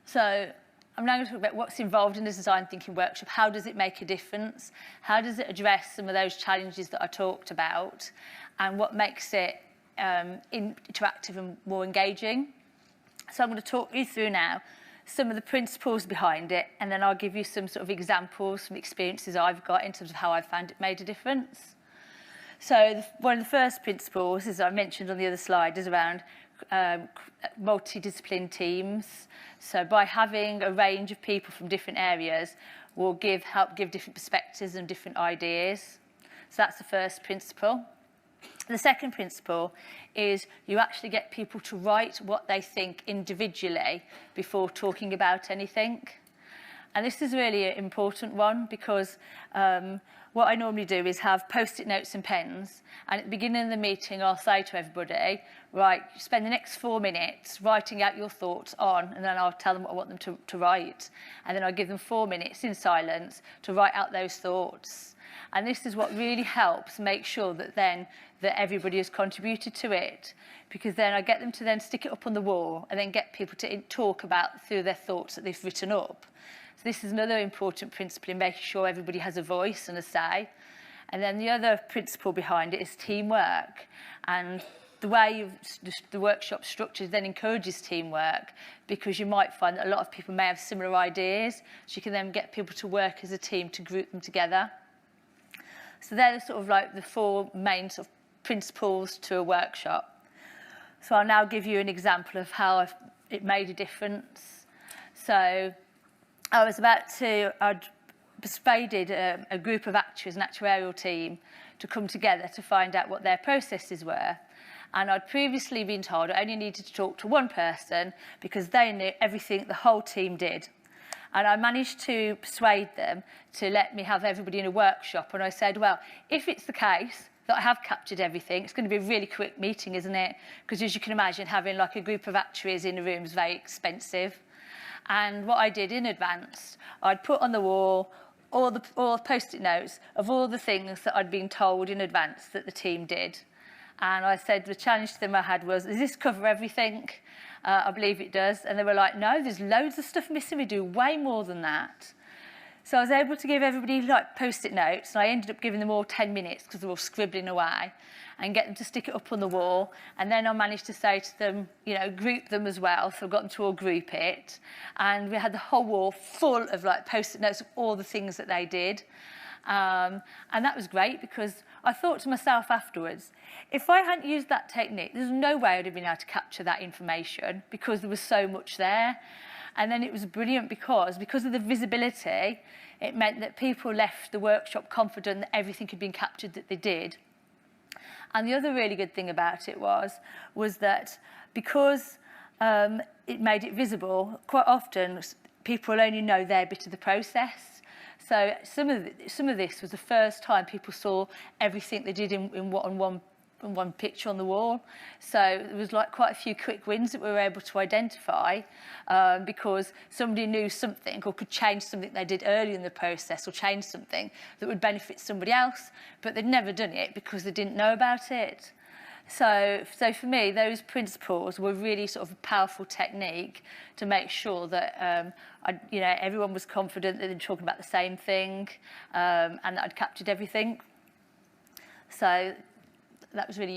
So I'm now going to talk about what's involved in a design thinking workshop. How does it make a difference? How does it address some of those challenges that I talked about? And what makes it interactive and more engaging? So I'm going to talk you through now some of the principles behind it, and then I'll give you some sort of examples, some experiences I've got in terms of how I've found it made a difference. So one of the first principles, as I mentioned on the other slide, is around multidiscipline teams. So by having a range of people from different areas will help give different perspectives and different ideas. So that's the first principle. The second principle is you actually get people to write what they think individually before talking about anything. And this is really an important one because what I normally do is have post-it notes and pens, and at the beginning of the meeting I'll say to everybody, right, spend the next 4 minutes writing out your thoughts on, and then I'll tell them what I want them to write. And then I'll give them 4 minutes in silence to write out those thoughts. And this is what really helps make sure that everybody has contributed to it, because then I get them to then stick it up on the wall and then get people to talk about through their thoughts that they've written up. So this is another important principle in making sure everybody has a voice and a say. And then the other principle behind it is teamwork. And the way the workshop structure then encourages teamwork, because you might find that a lot of people may have similar ideas, so you can then get people to work as a team to group them together. So they're sort of like the 4 main sort of principles to a workshop. So I'll now give you an example of how it made a difference. So I'd persuaded a group of actuaries, an actuarial team, to come together to find out what their processes were. And I'd previously been told I only needed to talk to one person because they knew everything the whole team did. And I managed to persuade them to let me have everybody in a workshop. And I said, well, if it's the case that I have captured everything, it's going to be a really quick meeting, isn't it? Because as you can imagine, having like a group of actuaries in a room is very expensive. And what I did in advance, I'd put on the wall all the post-it notes of all the things that I'd been told in advance that the team did. And I said the challenge to them I had was, does this cover everything? I believe it does. And they were like, no, there's loads of stuff missing. We do way more than that. So I was able to give everybody like post-it notes, and I ended up giving them all 10 minutes because they were all scribbling away, and get them to stick it up on the wall. And then I managed to say to them, you know, group them as well. So I got them to all group it. And we had the whole wall full of like post-it notes of all the things that they did. And that was great, because I thought to myself afterwards, if I hadn't used that technique, there's no way I'd have been able to capture that information, because there was so much there. And then it was brilliant because of the visibility, it meant that people left the workshop confident that everything had been captured that they did. And the other really good thing about it was that because it made it visible, quite often people only know their bit of the process. So some of this was the first time people saw everything they did in one picture on the wall. So there was like quite a few quick wins that we were able to identify because somebody knew something or could change something they did earlier in the process, or change something that would benefit somebody else, but they'd never done it because they didn't know about it. So for me, those principles were really sort of a powerful technique to make sure that everyone was confident that they were talking about the same thing, and that I'd captured everything. So that was really